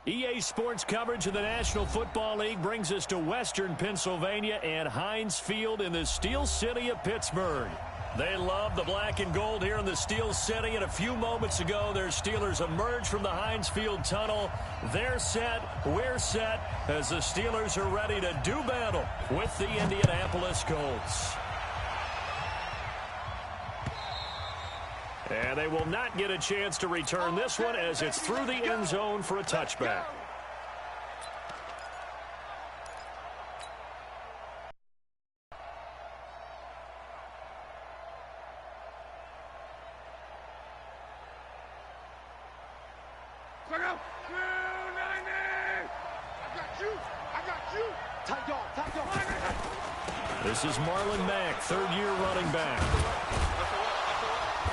EA Sports coverage of the National Football League brings us to Western Pennsylvania and Heinz Field in the Steel City of Pittsburgh. They love the black and gold here in the Steel City, and a few moments ago, their Steelers emerged from the Heinz Field tunnel. They're set, we're set, as the Steelers are ready to do battle with the Indianapolis Colts. And they will not get a chance to return this one as it's through the end zone for a touchback. This is Marlon Mack, third-year running back.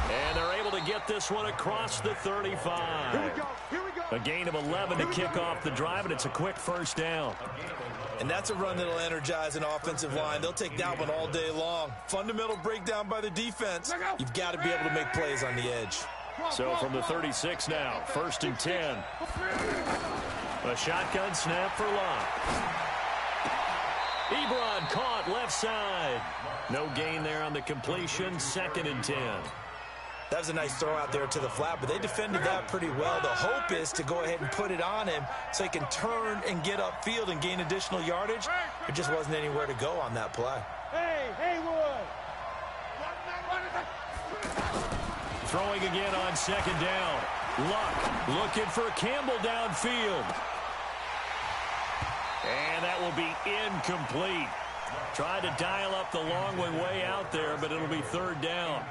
And they're able to get this one across the 35. Here we go. A gain of 11 to kick off the drive, and it's a quick first down. And that's a run that'll energize an offensive line. They'll take that one all day long. Fundamental breakdown by the defense. You've got to be able to make plays on the edge. So from the 36 now, 1st and 10. A shotgun snap for Locke. Ebron caught left side. No gain there on the completion, 2nd and 10. That was a nice throw out there to the flat, but they defended that pretty well. The hope is to go ahead and put it on him so he can turn and get upfield and gain additional yardage. There just wasn't anywhere to go on that play. Throwing again on 2nd down. Luck looking for Campbell downfield. And that will be incomplete. Tried to dial up the long way out there, but it'll be 3rd down.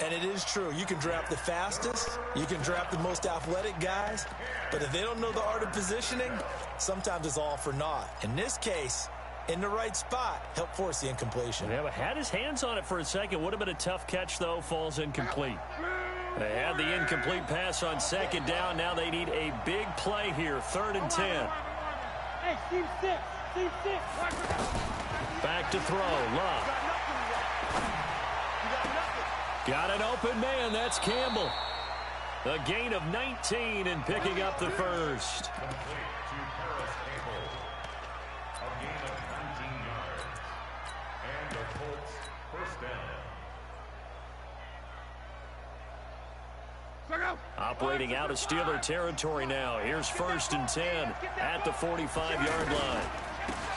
And it is true. You can draft the fastest. You can draft the most athletic guys. But if they don't know the art of positioning, sometimes it's all for naught. In this case, in the right spot, help force the incompletion. Yeah, but had his hands on it for a second. Would have been a tough catch, though. Falls incomplete. They had the incomplete pass on 2nd down. Now they need a big play here. 3rd and 10. Hey, Steve 6. Back to throw. Love. Got an open man. That's Campbell. A gain of 19 and picking up the first. Operating out of Steeler territory now. Here's 1st and 10 at the 45-yard line.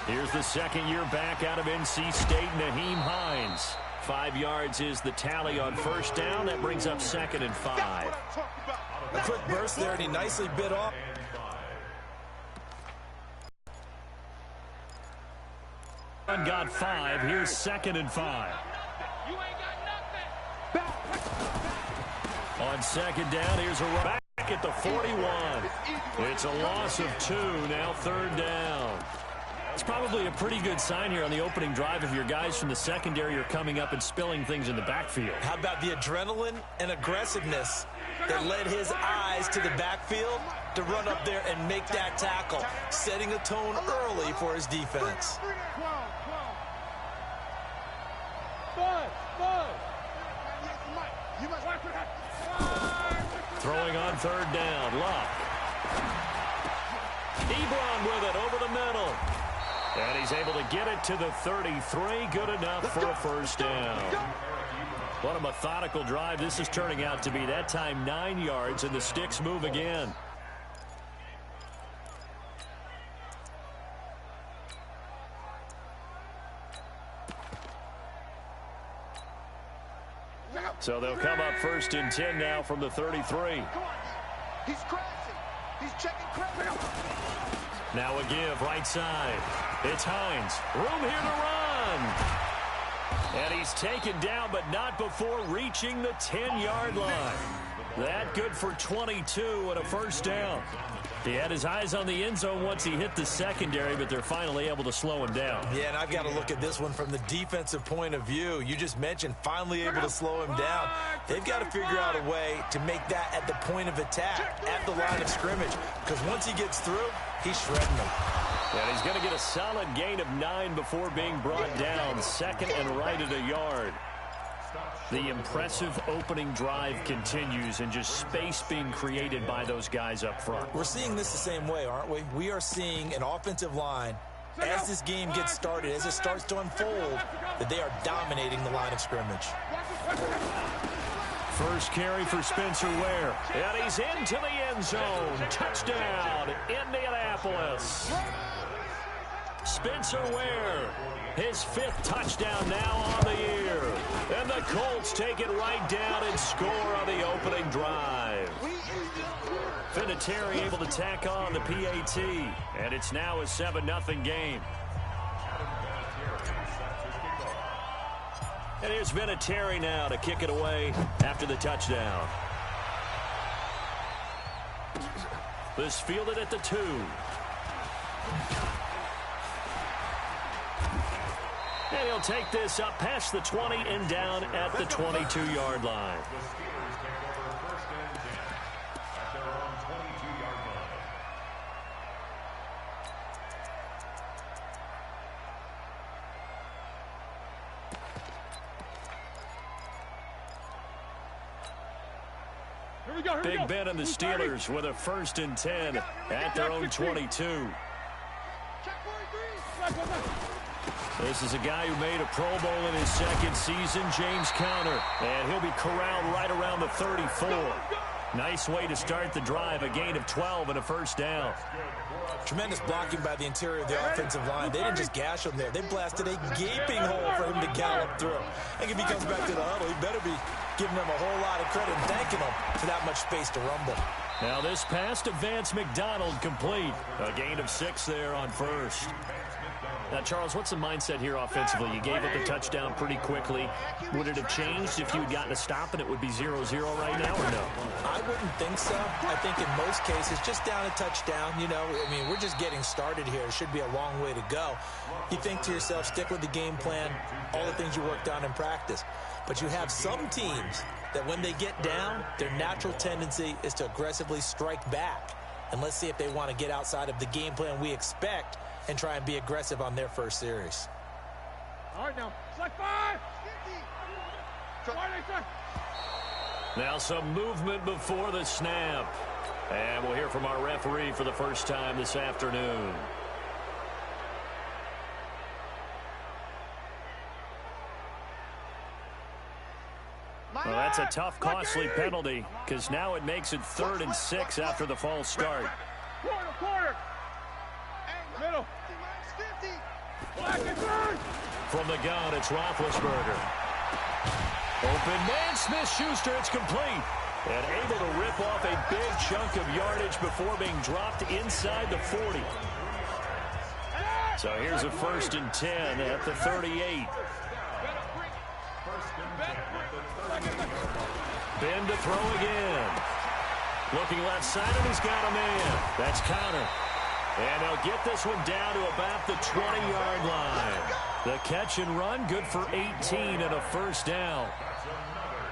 Here's the second-year back out of NC State, Nyheim Hines. 5 yards is the tally on 1st down. That brings up 2nd and 5. A quick burst there, and he nicely bit off. Got 5. Here's 2nd and 5. On 2nd down, here's a run back at the 41. It's a loss of 2. Now 3rd down. It's probably a pretty good sign here on the opening drive if your guys from the secondary are coming up and spilling things in the backfield. How about the adrenaline and aggressiveness that led his eyes to the backfield to run up there and make that tackle, setting a tone early for his defense. Throwing on 3rd down, Luck. Ebron with it over the middle. And he's able to get it to the 33. Good enough for a 1st down. What a methodical drive this is turning out to be. That time 9 yards, and the sticks move again. So they'll come up 1st and 10 now from the 33. He's crashing. He's checking crash. Now a give right side. It's Hines. Room here to run. And he's taken down, but not before reaching the 10-yard line. That good for 22 and a 1st down. He had his eyes on the end zone once he hit the secondary, but they're finally able to slow him down. Yeah, and I've got to look at this one from the defensive point of view. You just mentioned finally able to slow him down. They've got to figure out a way to make that at the point of attack, at the line of scrimmage, because once he gets through, he's shredding them. And he's going to get a solid gain of 9 before being brought down. 2nd and right at a yard. The impressive opening drive continues and just space being created by those guys up front. We're seeing this the same way, aren't we? We are seeing an offensive line, as this game gets started, as it starts to unfold, that they are dominating the line of scrimmage. First carry for Spencer Ware. And he's into the end zone. Touchdown, Indianapolis. Spencer Ware, his 5th touchdown now on the year. And the Colts take it right down and score on the opening drive. Vinatieri able to tack on the PAT. And it's now a 7-0 game. And here's Vinatieri now to kick it away after the touchdown. This fielded at the 2. And he'll take this up past the 20 and down at the 22-yard line. Big Ben and the Steelers with a 1st and 10 at their own 22. This is a guy who made a Pro Bowl in his 2nd season, James Conner. And he'll be corralled right around the 34. Nice way to start the drive, a gain of 12 and a 1st down. Tremendous blocking by the interior of the offensive line. They didn't just gash him there. They blasted a gaping hole for him to gallop through. I think if he comes back to the huddle, he better be giving them a whole lot of credit and thanking them for that much space to rumble. Now this pass to Vance McDonald complete. A gain of 6 there on 1st. Now, Charles, what's the mindset here offensively? You gave up the touchdown pretty quickly. Would it have changed if you had gotten a stop and it would be 0-0 right now, or no? I wouldn't think so. I think in most cases, just down a touchdown, you know, I mean, we're just getting started here. It should be a long way to go. You think to yourself, stick with the game plan, all the things you worked on in practice. But you have some teams that when they get down, their natural tendency is to aggressively strike back. And let's see if they want to get outside of the game plan we expect and try and be aggressive on their first series. All right, now. Select 5. Now some movement before the snap. And we'll hear from our referee for the first time this afternoon. Well, that's a tough, costly penalty because now it makes it 3rd and 6 after the false start. Quarter. Middle. From the gun, it's Roethlisberger. Open man, Smith-Schuster, it's complete. And able to rip off a big chunk of yardage before being dropped inside the 40. So here's a 1st and 10 at the 38. Ben to throw again. Looking left side, and he's got a man. That's Conner. And they'll get this one down to about the 20-yard line. The catch and run, good for 18 and a 1st down.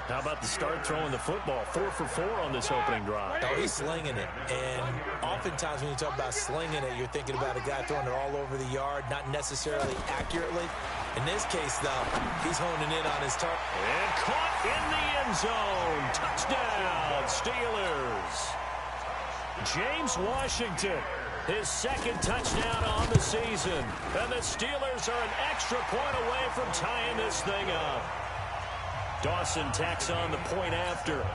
How about the start throwing the football? 4 for 4 on this opening drive. Oh, he's slinging it. And oftentimes when you talk about slinging it, you're thinking about a guy throwing it all over the yard, not necessarily accurately. In this case, though, he's honing in on his target. And caught in the end zone. Touchdown, Steelers. James Washington, his 2nd touchdown on the season. And the Steelers are an extra point away from tying this thing up. Dawson tacks on the point after.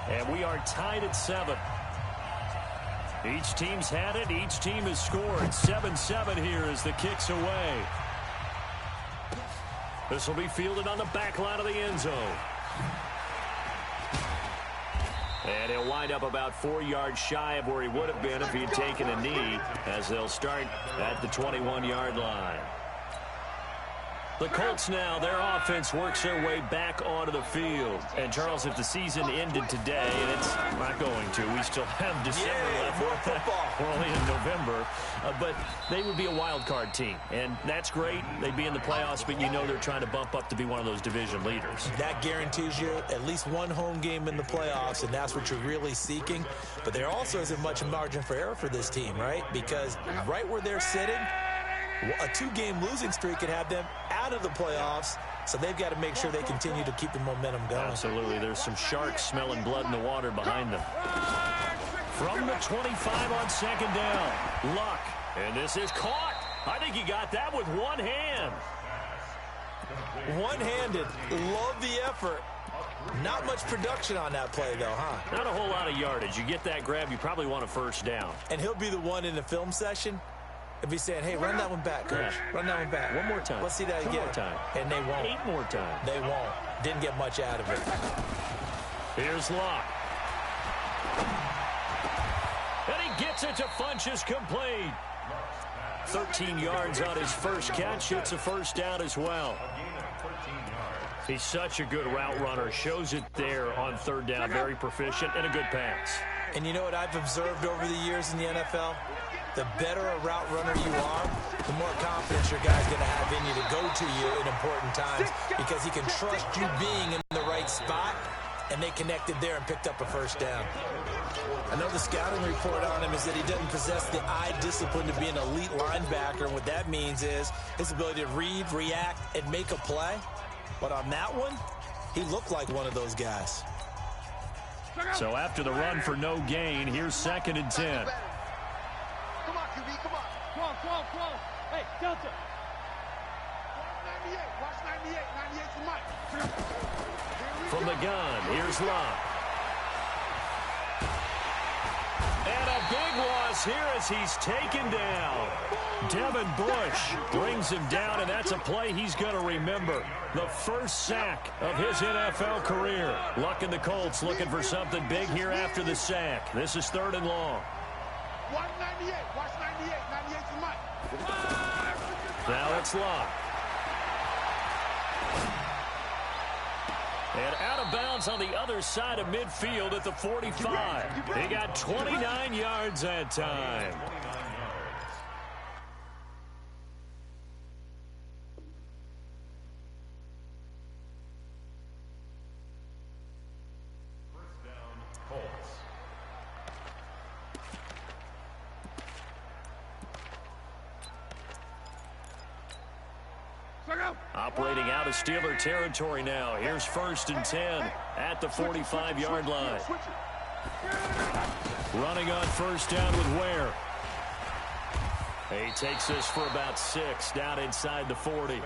And we are tied at 7. Each team's had it. Each team has scored. 7-7 here as the kick's away. This will be fielded on the back line of the end zone. And he'll wind up about 4 yards shy of where he would have been if he had taken a knee, as they'll start at the 21-yard line. The Colts now, their offense works their way back onto the field. And, Charles, if the season ended today, and it's not going to, we still have December left. More football. We're only in November. But they would be a wild card team. And that's great. They'd be in the playoffs, but you know they're trying to bump up to be one of those division leaders. That guarantees you at least one home game in the playoffs, and that's what you're really seeking. But there also isn't much margin for error for this team, right? Because right where they're sitting, a 2-game losing streak could have them out of the playoffs So they've got to make sure they continue to keep the momentum going. Absolutely. There's some sharks smelling blood in the water behind them. From the 25 on second down. Luck. And this is caught. I think he got that with one hand. One-handed. Love the effort. Not much production on that play, though, huh? Not a whole lot of yardage. You get that grab, you probably want a first down. And he'll be the one in the film session and be saying, hey, run that one back, coach. Run that one back. One more time. Let's see that again. One more time. And they won't. 8 more times. They won't. Didn't get much out of it. Here's Locke. And he gets it to Funchess, complete. 13 yards on his first catch. It's a first down as well. He's such a good route runner. Shows it there on third down. Very proficient and a good pass. And you know what I've observed over the years in the NFL? The better a route runner you are, the more confidence your guy's going to have in you to go to you in important times because he can trust you being in the right spot, and they connected there and picked up a first down. I know the scouting report on him is that he doesn't possess the eye discipline to be an elite linebacker, and what that means is his ability to read, react, and make a play. But on that one, he looked like one of those guys. So after the run for no gain, here's 2nd and 10. Come on, QB, come on. Come on. Hey, Delta. Watch 98. 98's the mic. From the gun, here's Locke. And a big loss here as he's taken down. Devin Bush brings him down, and that's a play he's going to remember. The first sack of his NFL career. Luck and the Colts looking for something big here after the sack. This is 3rd and long. Watch 98. Watch 98. 98's the mic. Now it's Locke. And out of bounds on the other side of midfield at the 45. He got 29 yards that time. First down, Colts. Operating out of Steeler territory now. Here's 1st and 10 at the 45-yard line. Running on first down with Ware. He takes this for about 6 down inside the 40.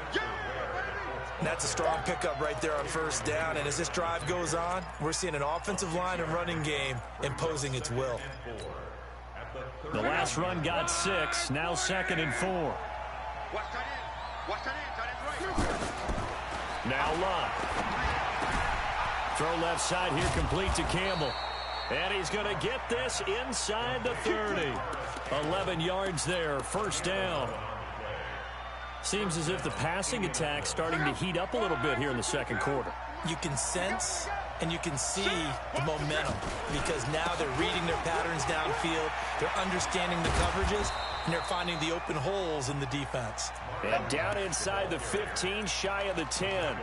That's a strong pickup right there on first down. And as this drive goes on, we're seeing an offensive line and running game imposing its will. The last run got 6. Now 2nd and 4. Watch tight end. Watch tight end. Tight end's right. Now Locke. Throw left side here complete to Campbell. And he's going to get this inside the 30. 11 yards there. First down. Seems as if the passing attack's starting to heat up a little bit here in the second quarter. You can sense and you can see the momentum because now they're reading their patterns downfield, they're understanding the coverages, and they're finding the open holes in the defense. And down inside the 15, shy of the 10.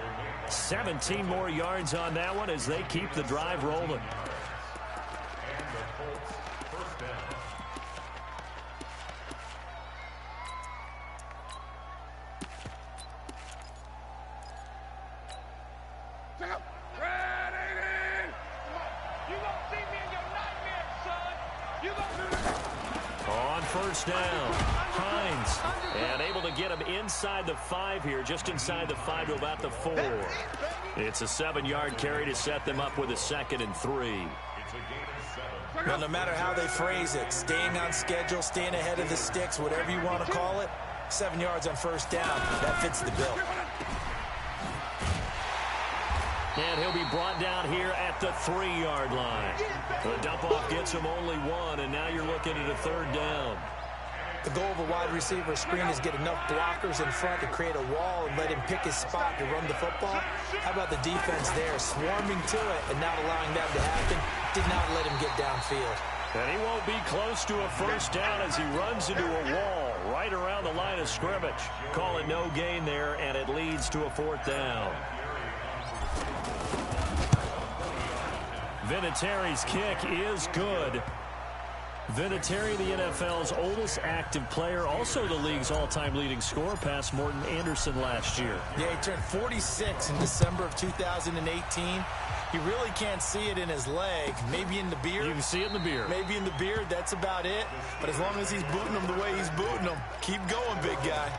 17 more yards on that one as they keep the drive rolling. First down, Hines, and able to get him inside the 5 here, just inside the 5 to about the 4. It's a 7-yard carry to set them up with a 2nd and 3. Well, no matter how they phrase it, staying on schedule, staying ahead of the sticks, whatever you want to call it, 7 yards on first down, that fits the bill. And he'll be brought down here at the 3-yard line. The dump-off gets him only 1, and now you're looking at a 3rd down. The goal of a wide receiver screen is get enough blockers in front to create a wall and let him pick his spot to run the football. How about the defense there, swarming to it and not allowing that to happen? Did not let him get downfield. And he won't be close to a first down as he runs into a wall right around the line of scrimmage. Call it no gain there, and it leads to a 4th down. Vinatieri's kick is good. Vinatieri, the NFL's oldest active player, also the league's all-time leading scorer, past Morton Anderson last year. Yeah, he turned 46 in December of 2018. He really can't see it in his leg. Maybe in the beard. You can see it in the beard. Maybe in the beard, that's about it. But as long as he's booting him the way he's booting him, keep going, big guy.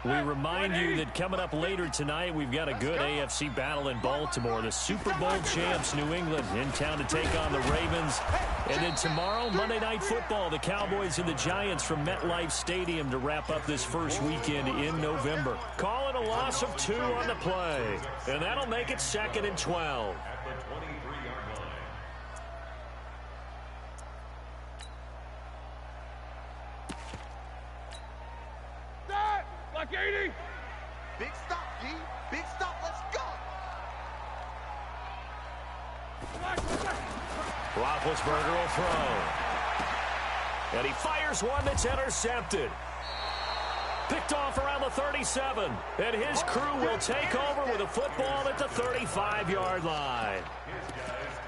We remind you that coming up later tonight, we've got a good AFC battle in Baltimore. The Super Bowl champs, New England, in town to take on the Ravens. And then tomorrow, Monday Night Football, the Cowboys and the Giants from MetLife Stadium to wrap up this first weekend in November. Call it a loss of 2 on the play. And that'll make it 2nd and 12. At the 23-yard line. Like 80. Big stop, G. Big stop. Let's go. Roethlisberger will throw. And he fires one that's intercepted. Picked off around the 37. And his crew will take over with a football at the 35-yard line.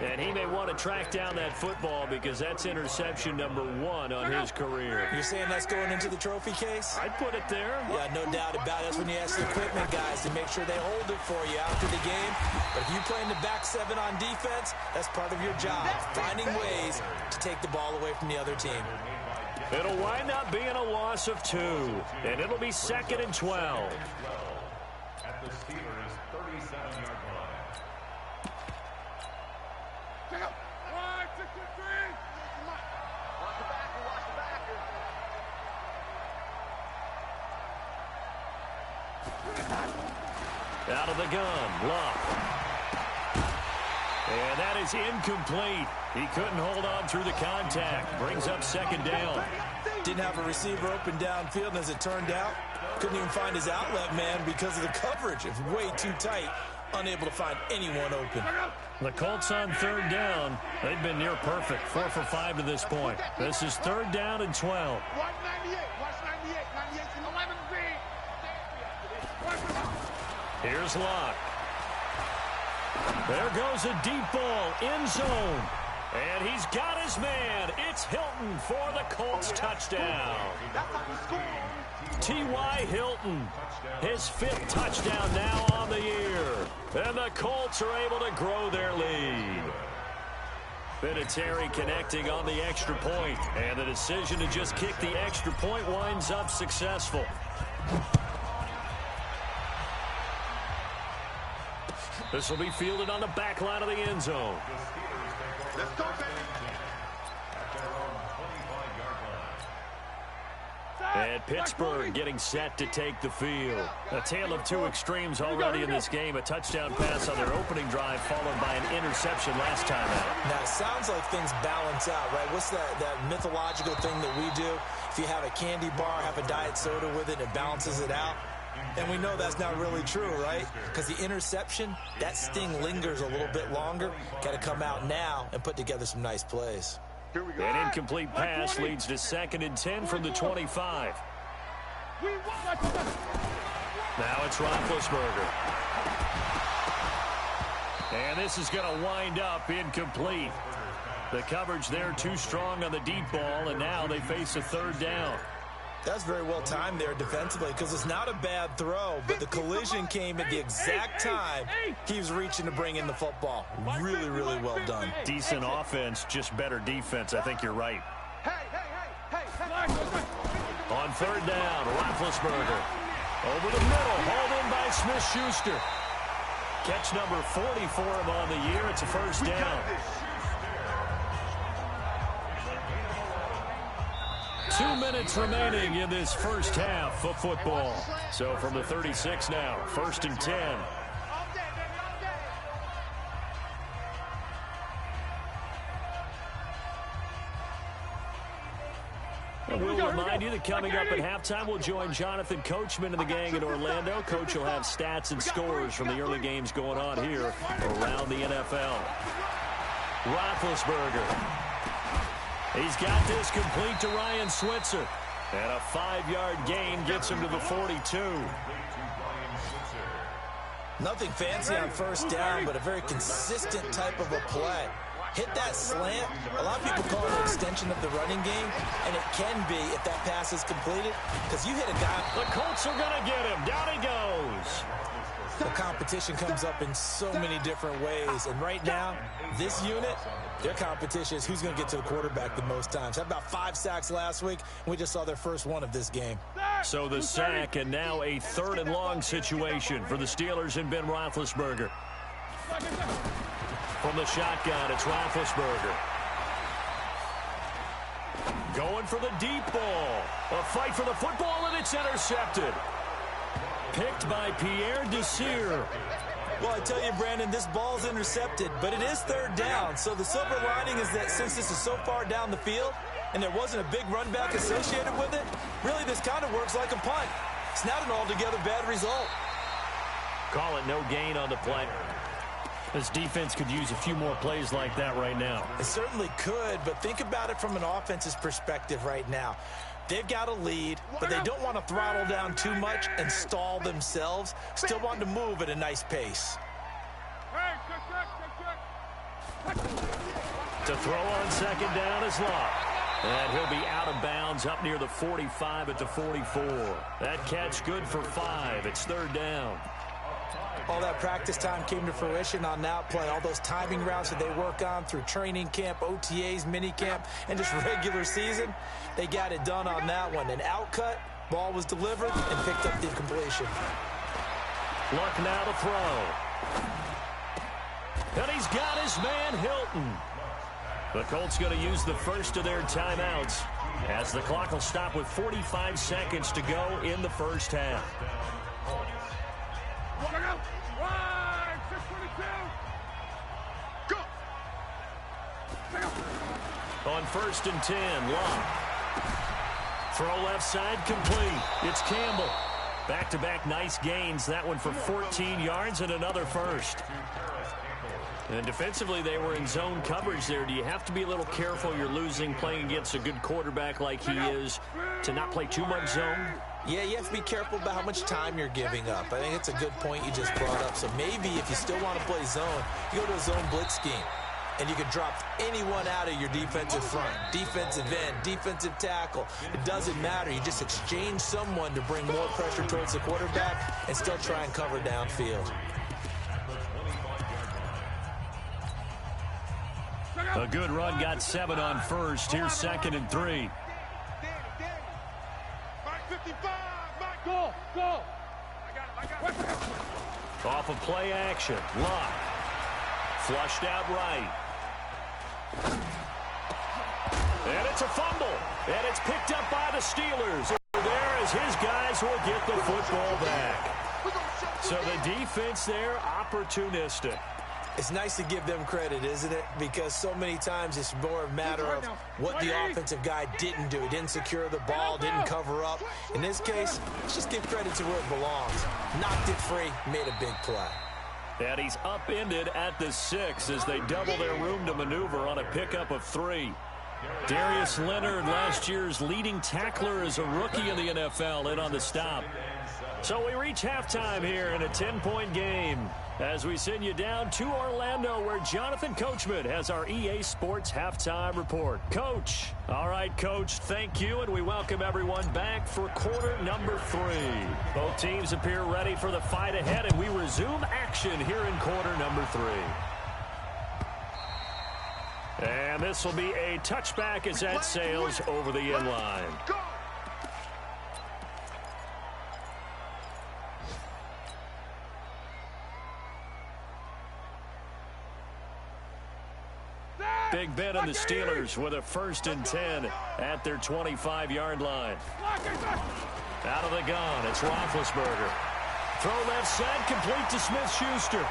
And he may want to track down that football because that's interception number 1 on his career. You're saying that's going into the trophy case? I'd put it there. Yeah, no doubt about it. That's when you ask the equipment guys to make sure they hold it for you after the game. But if you play in the back 7 on defense, that's part of your job, finding ways to take the ball away from the other team. It'll wind up being a loss of 2, and it'll be 2nd and 12. At the Steelers' 37-yard line. Watch the backer. Watch the backer. Out of the gun, Luck. And that is incomplete. He couldn't hold on through the contact. Brings up 2nd down. Didn't have a receiver open downfield, and as it turned out, couldn't even find his outlet man because of the coverage. It's way too tight. Unable to find anyone open. The Colts on 3rd down. They've been near perfect. 4 for 5 to this point. This is 3rd down and 12. Watch 98. Watch 98. 98's in 11 feet. Here's Luck. There goes a deep ball, end zone. And he's got his man. It's Hilton for the Colts touchdown. T.Y. Hilton, his 5th touchdown now on the year. And the Colts are able to grow their lead. Vinatieri connecting on the extra point. And the decision to just kick the extra point winds up successful. This will be fielded on the back line of the end zone. Let's go, baby. And Pittsburgh getting set to take the field. A tale of 2 extremes already in this game. A touchdown pass on their opening drive followed by an interception last time out. Now, it sounds like things balance out, right? What's that mythological thing that we do? If you have a candy bar, have a diet soda with it, it balances it out. And we know that's not really true, right? Because the interception, that sting lingers a little bit longer. Got to come out now and put together some nice plays. An incomplete pass leads to 2nd and 10 from the 25. Now it's Roethlisberger. And this is going to wind up incomplete. The coverage there too strong on the deep ball, and now they face a 3rd down. That's very well timed there defensively because it's not a bad throw, but the collision came at the exact time he was reaching to bring in the football. Really, really well done. Decent offense, just better defense. I think you're right. On 3rd down, Roethlisberger. Over the middle, hauled in by Smith-Schuster. Catch number 40 for him on the year. It's a 1st down. 2 minutes remaining in this first half of football. So from the 36 now, 1st and 10. We'll remind you that coming up at halftime, we'll join Jonathan Coachman and the gang in Orlando. Coach will have stats and scores from the early games going on here around the NFL. Roethlisberger. He's got this complete to Ryan Switzer. And a 5-yard gain gets him to the 42. Nothing fancy on first down, but a very consistent type of a play. Hit that slant. A lot of people call it an extension of the running game, and it can be if that pass is completed, because you hit a guy. The Colts are going to get him. Down he goes. The competition comes up in so many different ways, and right now, this unit, their competition is who's going to get to the quarterback the most times. Had about 5 sacks last week, and we just saw their first one of this game. So the sack, and now a 3rd and long situation for the Steelers and Ben Roethlisberger. From the shotgun, it's Roethlisberger. Going for the deep ball. A fight for the football, and it's intercepted. Picked by Pierre Desir. Well, I tell you, Brandon, this ball's intercepted, but it is 3rd down. So the silver lining is that since this is so far down the field and there wasn't a big run back associated with it, really this kind of works like a punt. It's not an altogether bad result. Call it no gain on the play. This defense could use a few more plays like that right now. It certainly could, but think about it from an offense's perspective right now. They've got a lead, but they don't want to throttle down too much and stall themselves. Still want to move at a nice pace. To throw on 2nd down is Locke. And he'll be out of bounds up near the 45 at the 44. That catch good for 5. It's 3rd down. All that practice time came to fruition on that play. All those timing routes that they work on through training camp, OTAs, minicamp, and just regular season, they got it done on that one. An outcut, ball was delivered, and picked up the completion. Luck now to throw. And he's got his man, Hilton. The Colts going to use the first of their timeouts as the clock will stop with 45 seconds to go in the first half. On 1st and 10, Locke. Throw left side complete. It's Campbell. Back-to-back nice gains. That one for 14 yards and another first. And defensively, they were in zone coverage there. Do you have to be a little careful you're losing playing against a good quarterback like he is to not play too much zone? Yeah, you have to be careful about how much time you're giving up. I think it's a good point you just brought up. So maybe if you still want to play zone, you go to a zone blitz scheme. And you can drop anyone out of your defensive front. Defensive end, defensive tackle. It doesn't matter. You just exchange someone to bring more pressure towards the quarterback and still try and cover downfield. A good run got 7 on first. Here's 2nd and 3. Go! Off of play action. Locke. Flushed out right. And it's a fumble. And it's picked up by the Steelers. There as his guys will get the football back. So the defense there, opportunistic. It's nice to give them credit, isn't it? Because so many times it's more a matter of what the offensive guy didn't do. He didn't secure the ball, didn't cover up. In this case, let's just give credit to where it belongs. Knocked it free, made a big play. And he's upended at the 6 as they double their room to maneuver on a pickup of 3. Darius Leonard, last year's leading tackler as a rookie in the NFL, in on the stop. So we reach halftime here in a 10-point game as we send you down to Orlando where Jonathan Coachman has our EA Sports halftime report. Coach. All right, Coach, thank you, and we welcome everyone back for quarter number 3. Both teams appear ready for the fight ahead, and we resume action here in quarter number 3. And this will be a touchback as that sails over the end line. Big Ben and the Steelers with a 1st and 10 at their 25-yard line. Out of the gun, it's Roethlisberger. Throw left side, complete to Smith-Schuster.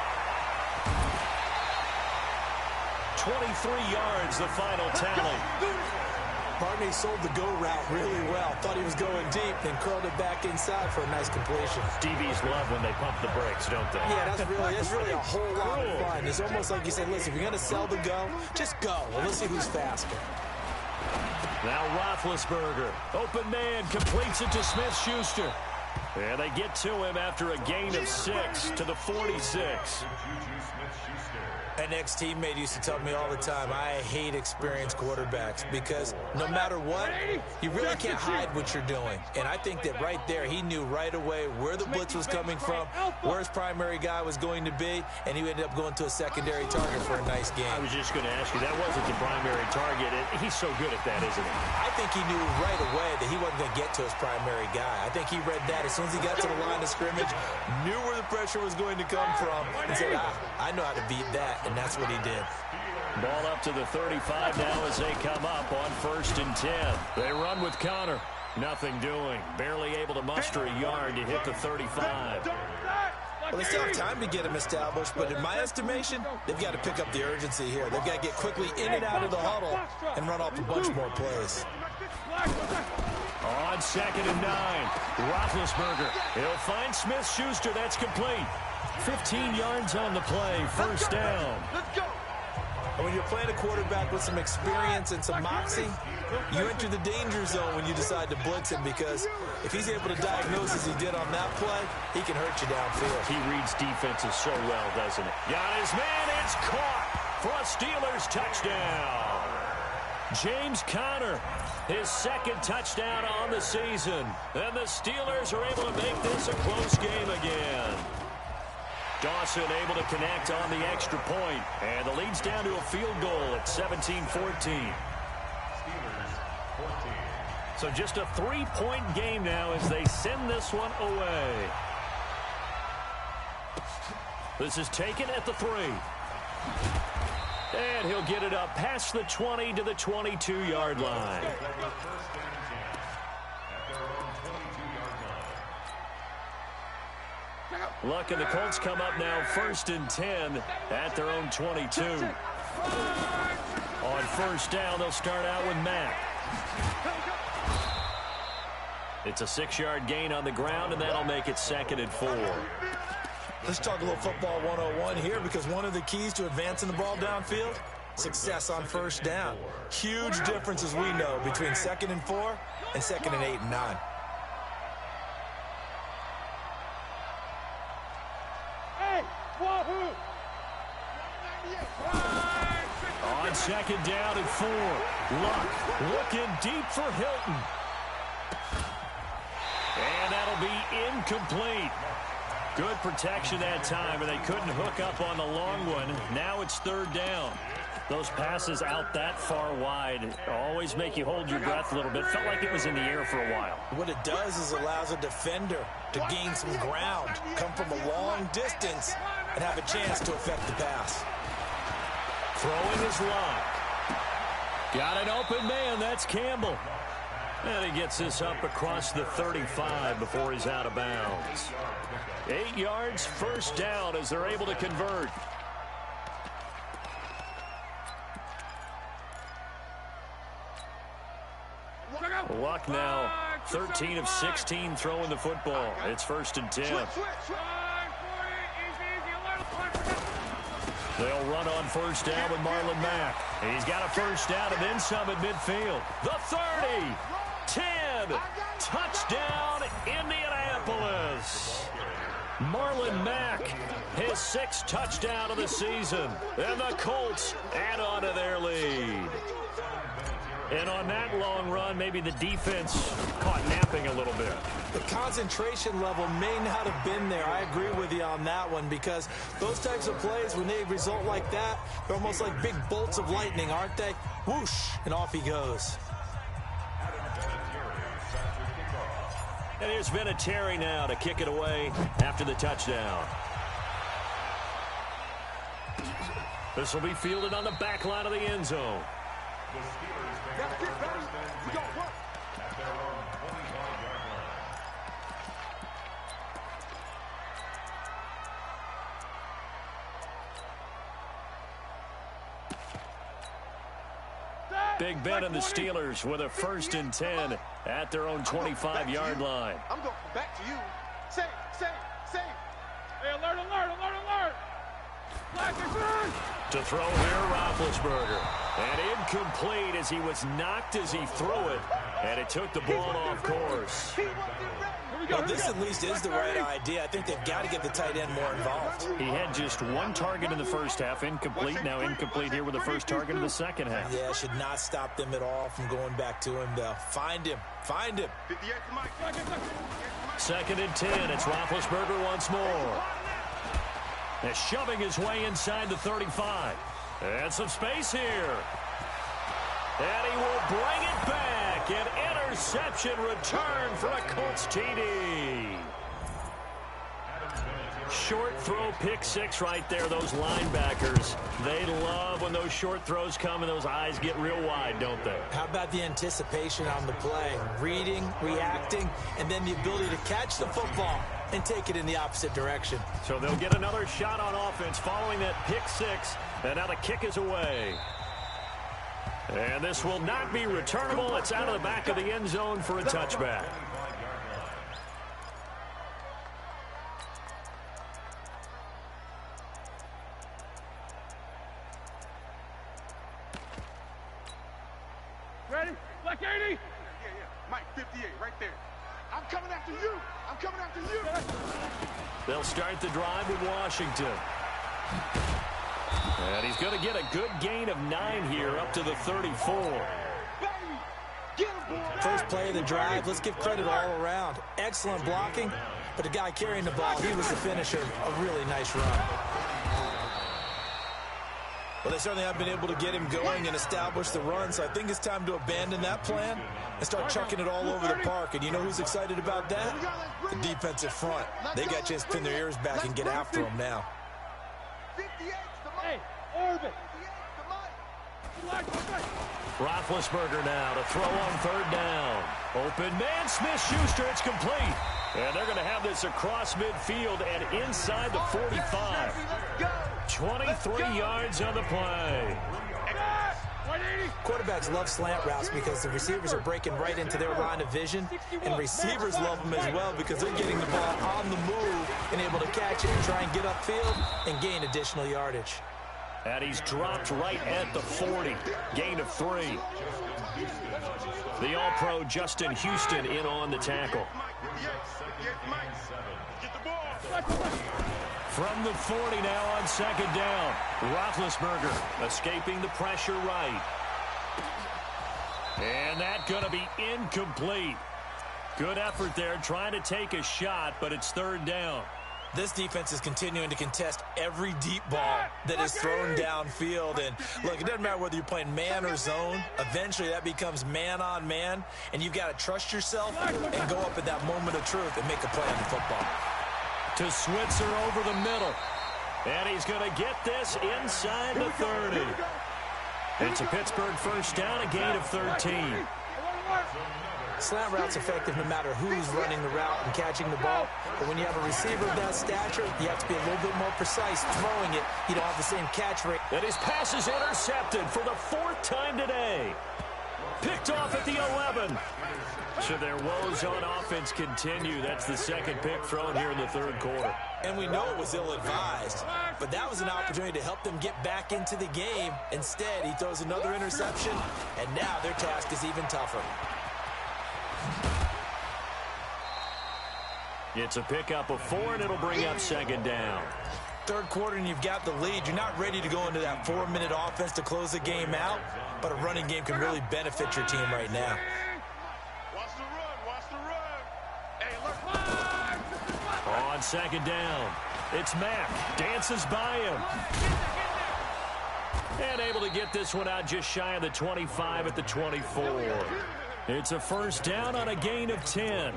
23 yards, the final tally. Barney sold the go route really well. Thought he was going deep, then curled it back inside for a nice completion. DBs love when they pump the brakes, don't they? Yeah, that's really a whole lot of fun. It's almost like you say, listen, if you're going to sell the go, just go. Well, let's see who's faster. Now Roethlisberger, open man, completes it to Smith-Schuster. And they get to him after a gain of 6 to the 46. An ex-teammate used to tell me all the time, I hate experienced quarterbacks because no matter what, you really can't hide what you're doing. And I think that right there, he knew right away where the blitz was coming from, where his primary guy was going to be, and he ended up going to a secondary target for a nice game. I was just going to ask you, that wasn't the primary target. He's so good at that, isn't he? I think he knew right away that he wasn't going to get to his primary guy. I think he read that as soon as he got to the line of scrimmage, knew where the pressure was going to come from, and said, I know how to beat that. And that's what he did. Ball up to the 35 now as they come up on 1st and 10. They run with Connor. Nothing doing. Barely able to muster a yard to hit the 35. Well, they still have time to get him established, but in my estimation, they've got to pick up the urgency here. They've got to get quickly in and out of the huddle and run off a bunch more plays. On 2nd and 9, Roethlisberger. He'll find Smith-Schuster. That's complete. 15 yards on the play, 1st down. And when you're playing a quarterback with some experience and some moxie, you enter the danger zone when you decide to blitz him because if he's able to diagnose as he did on that play, he can hurt you downfield. He reads defenses so well, doesn't it? Got his man, it's caught for a Steelers touchdown. James Conner, his 2nd touchdown on the season. And the Steelers are able to make this a close game again. Dawson able to connect on the extra point, and the lead's down to a field goal at 17-14. So just a 3-point game now as they send this one away. This is taken at the 3. And he'll get it up past the 20 to the 22-yard line. Luck and the Colts come up now 1st and 10 at their own 22. On 1st down, they'll start out with Matt. It's a 6-yard gain on the ground, and that'll make it 2nd and 4. Let's talk a little football 101 here because one of the keys to advancing the ball downfield, success on 1st down. Huge difference, as we know, between 2nd and 4 and 2nd and 8 and 9. On 2nd down and 4, Luck looking deep for Hilton. And that'll be incomplete. Good protection that time, and they couldn't hook up on the long one. Now it's 3rd down. Those passes out that far wide always make you hold your breath a little bit. Felt like it was in the air for a while. What it does is allows a defender to gain some ground, come from a long distance, and have a chance to affect the pass. Throwing his Luck. Got an open man. That's Campbell. And he gets this up across the 35 before he's out of bounds. 8 yards, 1st down as they're able to convert. Luck now 13 of 16 throwing the football. It's 1st and 10. They'll run on 1st down with Marlon Mack. He's got a 1st down and then some at midfield. The 30, 10, touchdown Indianapolis. Marlon Mack, his 6th touchdown of the season. And the Colts add on to their lead. And on that long run, maybe the defense caught napping a little bit. The concentration level may not have been there. I agree with you on that one because those types of plays, when they result like that, they're almost like big bolts of lightning, aren't they? Whoosh, and off he goes. And here's Vinatieri now to kick it away after the touchdown. This will be fielded on the back line of the end zone. The Steelers make the first and 10 at their own 25-yard line. Big Ben and the Steelers with a 1st and 10 at their own 25-yard line. I'm going back to you. Say. Hey, alert, alert, alert, alert. To throw here, Roethlisberger. And incomplete as he was knocked as he threw it. And it took the ball off course. Well, this at least is the right idea. I think they've got to get the tight end more involved. He had just one target in the first half, incomplete. Now incomplete here with the first target in the second half. Yeah, should not stop them at all from going back to him, though. Find him. Find him. 2nd and 10. It's Roethlisberger once more. They're shoving his way inside the 35. And some space here. And he will bring it back. An interception return for a Colts TD. Short throw, pick six right there. Those linebackers, they love when those short throws come and those eyes get real wide, don't they? How about the anticipation on the play? Reading, reacting, and then the ability to catch the football and take it in the opposite direction. So they'll get another shot on offense following that pick six. And now the kick is away. And this will not be returnable. It's out of the back of the end zone for a touchback. Ready? Black 80? Yeah. Mike, 58, right there. I'm coming after you. I'm coming after you. They'll start the drive with Washington. And he's going to get a good gain of 9 here up to the 34. First play of the drive, let's give credit all around. Excellent blocking, but the guy carrying the ball, he was the finisher. A really nice run. Well, they certainly have been able to get him going and establish the run, so I think it's time to abandon that plan and start chucking it all over the park. And you know who's excited about that? The defensive front. They got a chance to pin their ears back and get after him now. Hey, Orbit. Roethlisberger now to throw on 3rd down. Open man, Smith-Schuster, it's complete. And they're going to have this across midfield and inside the 45. 23 yards on the play. Quarterbacks love slant routes because the receivers are breaking right into their line of vision, and receivers love them as well because they're getting the ball on the move and able to catch it and try and get upfield and gain additional yardage. And he's dropped right at the 40. Gain of 3. The All-Pro Justin Houston in on the tackle. From the 40 now on 2nd down. Roethlisberger escaping the pressure right. And that's going to be incomplete. Good effort there trying to take a shot, but it's 3rd down. This defense is continuing to contest every deep ball that is thrown downfield. And, look, it doesn't matter whether you're playing man or zone. Eventually, that becomes man-on-man, and you've got to trust yourself and go up at that moment of truth and make a play on the football. To Switzer over the middle. And he's going to get this inside the 30. It's a Pittsburgh first down, a gain of 13. Slant route's effective no matter who's running the route and catching the ball. But when you have a receiver of that stature, you have to be a little bit more precise throwing it. You don't have the same catch rate. And his pass is intercepted for the 4th time today. Picked off at the 11. So their woes on offense continue. That's the 2nd pick thrown here in the 3rd quarter. And we know it was ill-advised, but that was an opportunity to help them get back into the game. Instead, he throws another interception, and now their task is even tougher. It's a pickup of 4, and it'll bring up 2nd down. 3rd quarter, and you've got the lead. You're not ready to go into that 4-minute offense to close the game out, but a running game can really benefit your team right now. On 2nd down, it's Mack. Dances by him. And able to get this one out just shy of the 25 at the 24. It's a first down on a gain of 10.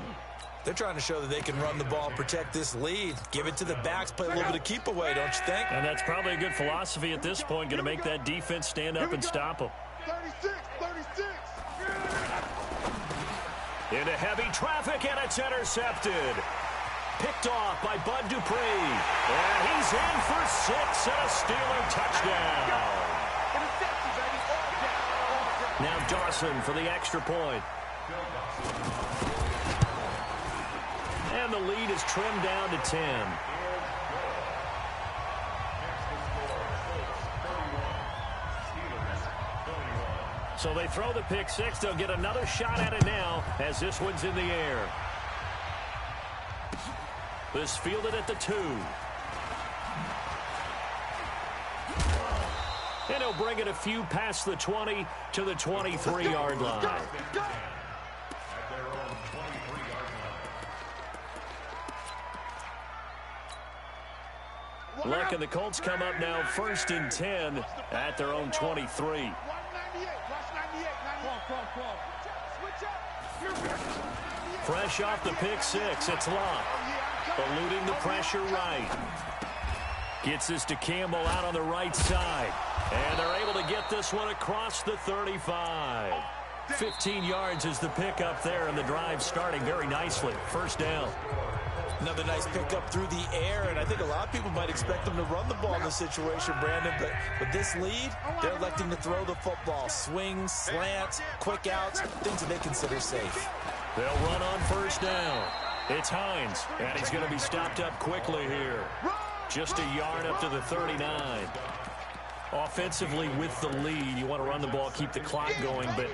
They're trying to show that they can run the ball and protect this lead. Give it to the backs, play a little bit of keep away, don't you think? And that's probably a good philosophy at this point, going to make that defense stand up and stop them. 36. Into heavy traffic, and it's intercepted. Picked off by Bud Dupree. And he's in for 6 and a Steeler touchdown. Now Dawson for the extra point. And the lead is trimmed down to 10. So they throw the pick six. They'll get another shot at it now as this one's in the air. This fielded at the 2. And he'll bring it a few past the 20 to the 23-yard line. Luck and the Colts come up now 1st and 10 at their own 23. Fresh off the pick 6, it's Luck. Eluding the pressure right. Gets this to Campbell out on the right side. And they're able to get this one across the 35. 15 yards is the pickup there, and the drive starting very nicely. 1st down. Another nice pickup through the air, and I think a lot of people might expect them to run the ball in this situation, Brandon, but with this lead, they're electing to throw the football. Swings, slants, quick outs, things that they consider safe. They'll run on 1st down. It's Hines, and he's going to be stopped up quickly here. Just a yard up to the 39. Offensively with the lead, you want to run the ball, keep the clock going, but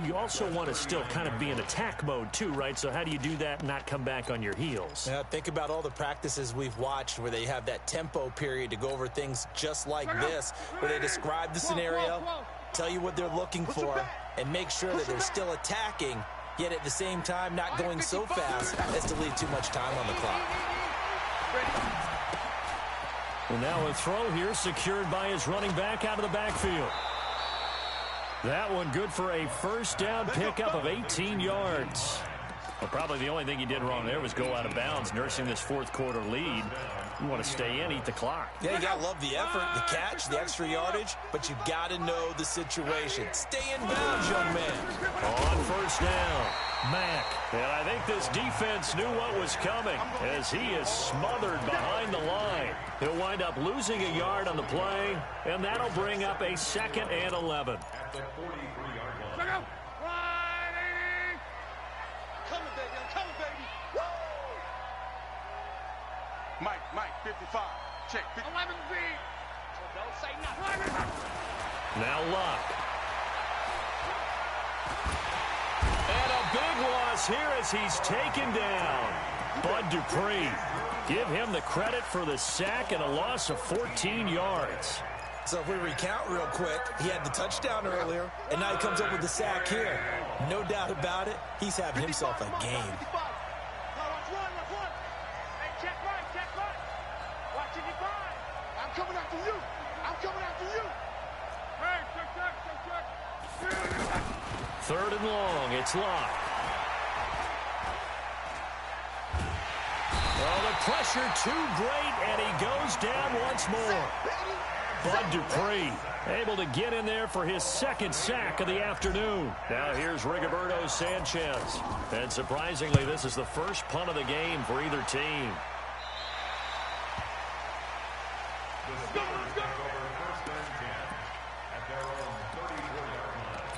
you also want to still kind of be in attack mode too, right? So how do you do that and not come back on your heels? Yeah, think about all the practices we've watched where they have that tempo period to go over things just like this, where they describe the scenario, tell you what they're looking for, and make sure that they're still attacking, yet at the same time not going so fast as to leave too much time on the clock. Well, now a throw here secured by his running back out of the backfield. That one good for a 1st down pickup of 18 yards. Well, probably the only thing he did wrong there was go out of bounds, nursing this 4th quarter lead. You want to stay in, eat the clock. Yeah, you got to love the effort, the catch, the extra yardage, but you got to know the situation. Stay in bounds, young man. On 1st down, Mack. And I think this defense knew what was coming as he is smothered behind the line. He'll wind up losing a yard on the play, and that'll bring up a 2nd and 11. At the 43-yard line. Coming, baby. I'm coming, baby. Woo! Mike, 55. Check. 11 Z. Don't say nothing. Now Luck. And a big loss here as he's taken down. Bud Dupree. Give him the credit for the sack and a loss of 14 yards. So if we recount real quick, he had the touchdown earlier, and now he comes up with the sack here. No doubt about it, he's having himself a game. Check right. Watching you find. I'm coming after you. Hey, check. 3rd and long, it's Luck. Oh, the pressure too great, and he goes down once more. Bud Dupree able to get in there for his 2nd sack of the afternoon. Now here's Rigoberto Sanchez. And surprisingly, this is the first punt of the game for either team. The Steelers take over 1st and 10 at their own 34-yard line.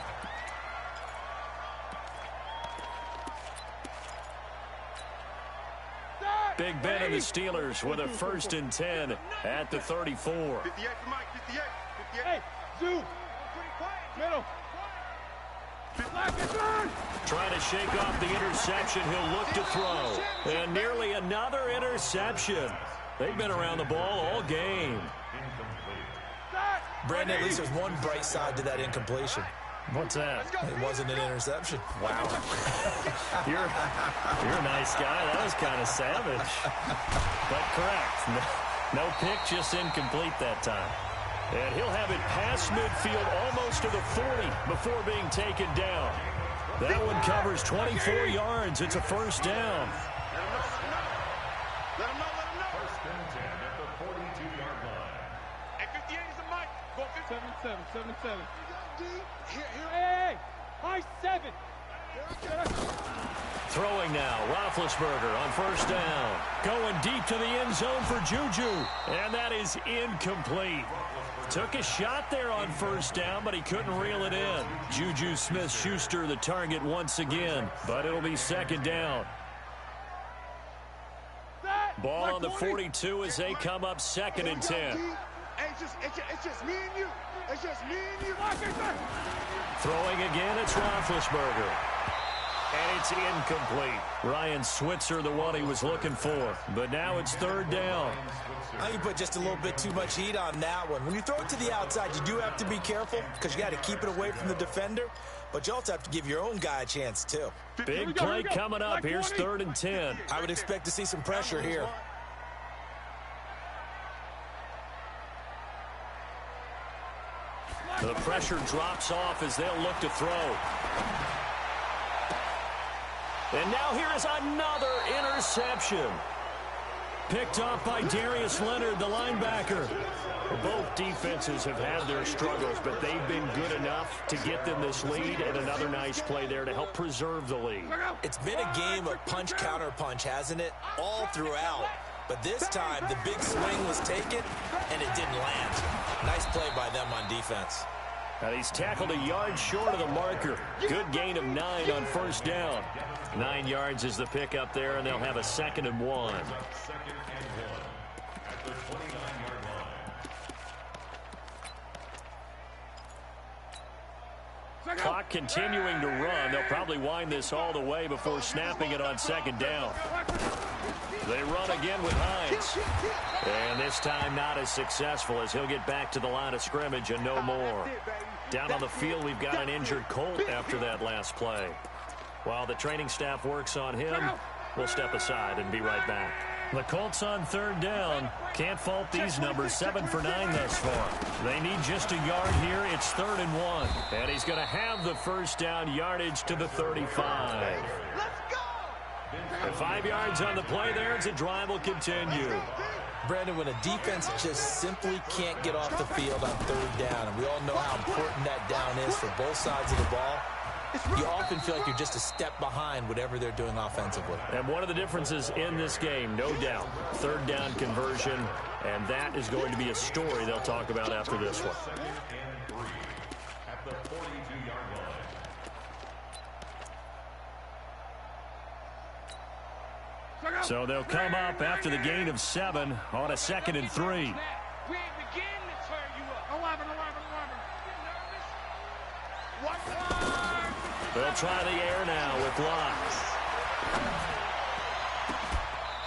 Big Ben and the Steelers with a 1st and 10 at the 34. 58 for Mike. 58. Hey, Zoo. Middle. Trying to shake off the interception. He'll look to throw. And nearly another interception. They've been around the ball all game. Brandon, at least there's one bright side to that incompletion. What's that? It wasn't an interception. Wow. You're a nice guy. That was kind of savage. But correct. No pick, just incomplete that time. And he'll have it past midfield almost to the 40 before being taken down. That one covers 24 yards. It's a 1st down. Let him know. 1st and 10 at the 42-yard line. Hey, 58 is a Mike. Go 77. Hey, high 7. Throwing now, Roethlisberger on 1st down. Going deep to the end zone for Juju. And that is incomplete. Took a shot there on 1st down, but he couldn't reel it in. Juju Smith-Schuster the target once again, but it'll be 2nd down. Ball on the 42 as they come up 2nd and 10. It's just me and you. Throwing again, it's Roethlisberger. And it's incomplete. Ryan Switzer, the one he was looking for. But now it's third down. I think you put just a little bit too much heat on that one. When you throw it to the outside, you do have to be careful because you got to keep it away from the defender. But you also have to give your own guy a chance, too. Big play coming up. Here's 3rd and 10. I would expect to see some pressure here. The pressure drops off as they'll look to throw. And now here is another interception. Picked off by Darius Leonard, the linebacker. Both defenses have had their struggles, but they've been good enough to get them this lead, and another nice play there to help preserve the lead. It's been a game of punch-counter-punch, hasn't it? All throughout. But this time, the big swing was taken, and it didn't land. Nice play by them on defense. And he's tackled a yard short of the marker. Good gain of 9 on first down. 9 yards is the pickup there, and they'll have a 2nd and 1. At the 29-yard line. Clock continuing to run. They'll probably wind this all the way before snapping it on 2nd down. They run again with Hines. And this time not as successful as he'll get back to the line of scrimmage and no more. Down on the field, we've got an injured Colt after that last play. While the training staff works on him, we'll step aside and be right back. The Colts on 3rd down. Can't fault these numbers. 7 for 9 thus far. They need just a yard here. It's 3rd and 1. And he's going to have the first down yardage to the 35. And 5 yards on the play there as the drive will continue. Brandon, when a defense just simply can't get off the field on 3rd down, and we all know how important that down is for both sides of the ball, you often feel like you're just a step behind whatever they're doing offensively. And one of the differences in this game, no doubt, 3rd down conversion, and that is going to be a story they'll talk about after this one. At the 42-yard line. So they'll come up after the gain of 7 on a 2nd and 3. They'll try the air now with Locke.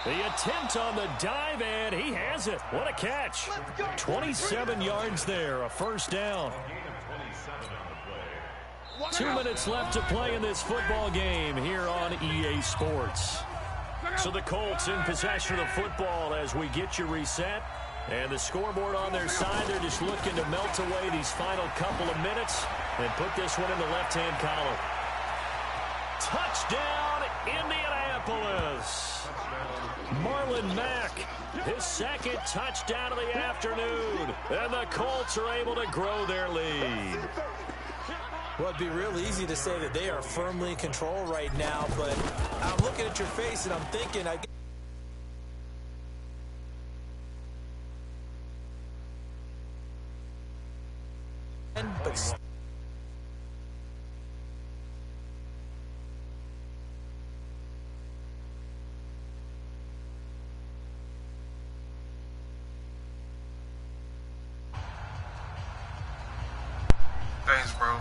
The attempt on the dive, and he has it. What a catch. 27 yards there, a first down. 2 minutes left to play in this football game here on EA Sports. So the Colts in possession of the football as we get you reset. And the scoreboard on their side, they're just looking to melt away these final couple of minutes and put this one in the left-hand column. Touchdown, Indianapolis. Marlon Mack, his 2nd touchdown of the afternoon. And the Colts are able to grow their lead. Well, it'd be real easy to say that they are firmly in control right now, but I'm looking at your face and I'm thinking, but thanks, bro.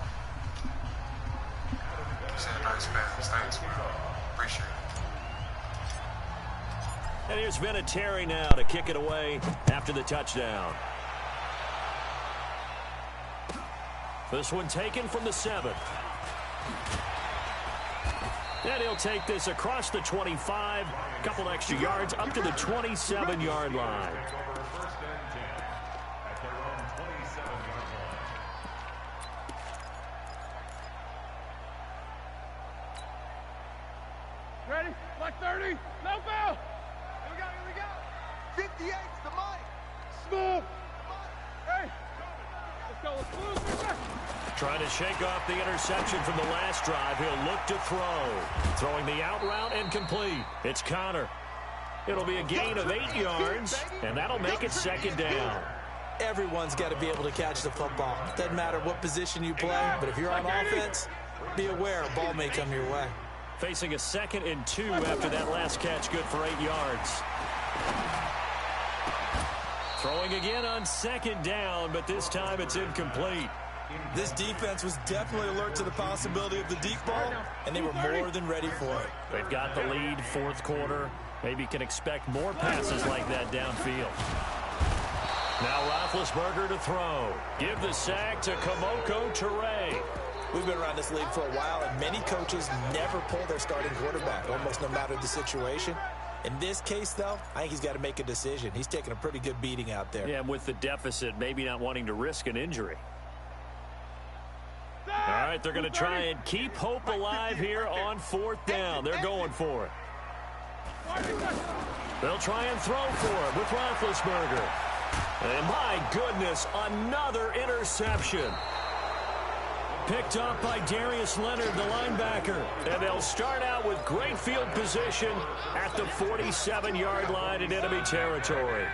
You said nice pass. Thanks, bro. Appreciate it. And here's Vinatieri now to kick it away after the touchdown. This one taken from the 7. And he'll take this across the 25, a couple extra yards up to the 27-yard line. Ready? Like 30. No foul. Here we go. 58's the money. Smooth. Hey. Let's go. Let's move. Trying to shake off the interception from the last drive. He'll look to throw. Throwing the out route and complete. It's Connor. It'll be a gain of 8 yards, and that'll make it 2nd down. Everyone's got to be able to catch the football. Doesn't matter what position you play, but if you're on offense, be aware a ball may come your way. Facing a 2nd and 2 after that last catch, good for 8 yards. Throwing again on 2nd down, but this time it's incomplete. This defense was definitely alert to the possibility of the deep ball, and they were more than ready for it. They've got the lead, fourth quarter. Maybe can expect more passes like that downfield. Now Roethlisberger to throw. Give the sack to Kamoko Toure. We've been around this league for a while, and many coaches never pull their starting quarterback, almost no matter the situation. In this case, though, I think he's got to make a decision. He's taking a pretty good beating out there. Yeah, with the deficit, maybe not wanting to risk an injury. All right, they're going to try and keep hope alive here on fourth down. They're going for it. They'll try and throw for it with Roethlisberger. And my goodness, another interception. Picked up by Darius Leonard, the linebacker. And they'll start out with great field position at the 47-yard line in enemy territory.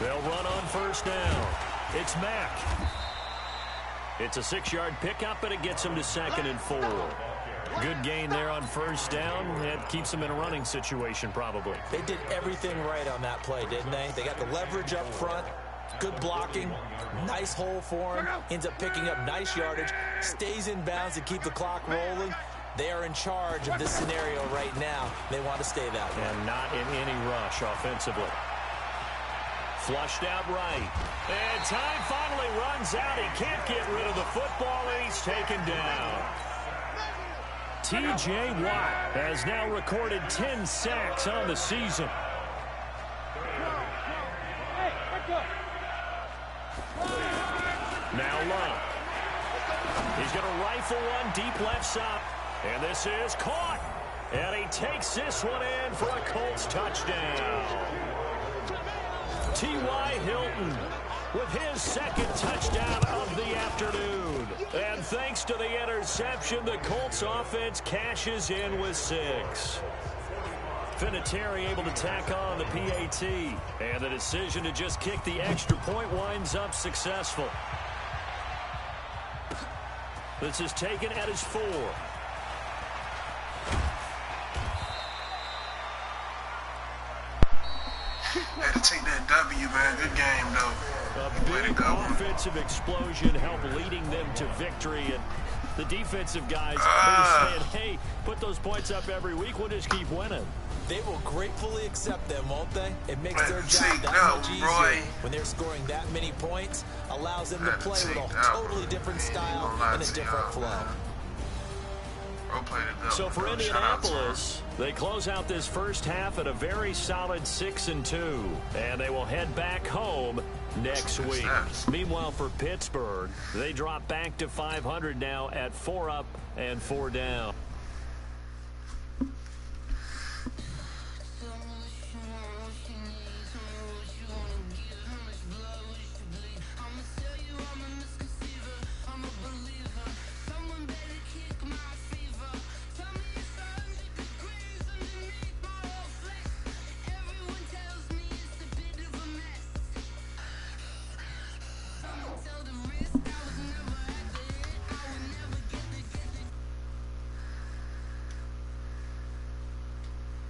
They'll run on first down. It's Mack. It's a 6-yard pickup, and it gets him to 2nd and 4. Good gain there on first down. That keeps them in a running situation, probably. They did everything right on that play, didn't they? They got the leverage up front. Good blocking, nice hole for him, ends up picking up nice yardage, stays in bounds to keep the clock rolling. They are in charge of this scenario right now. They want to stay that way. And not in any rush offensively. Flushed out right. And time finally runs out. He can't get rid of the football, and he's taken down. T.J. Watt has now recorded 10 sacks on the season. Now Love. He's going to rifle one deep left side. And this is caught. And he takes this one in for a Colts touchdown. T.Y. Hilton with his 2nd touchdown of the afternoon. And thanks to the interception, the Colts offense cashes in with 6. Vinatieri able to tack on the PAT. And the decision to just kick the extra point winds up successful. This is taken at his 4. Had to take that W, man. Good game, though. A big offensive explosion helped leading them to victory. And the defensive guys are saying, hey, put those points up every week. We'll just keep winning. They will gratefully accept them, won't they? It makes their job that much easier when they're scoring that many points. Allows them to play with a totally different style and a different flow. So for Indianapolis, they close out this first half at a very solid 6-2. And they will head back home next week. Meanwhile, for Pittsburgh, they drop back to 500 now at 4 up and 4 down.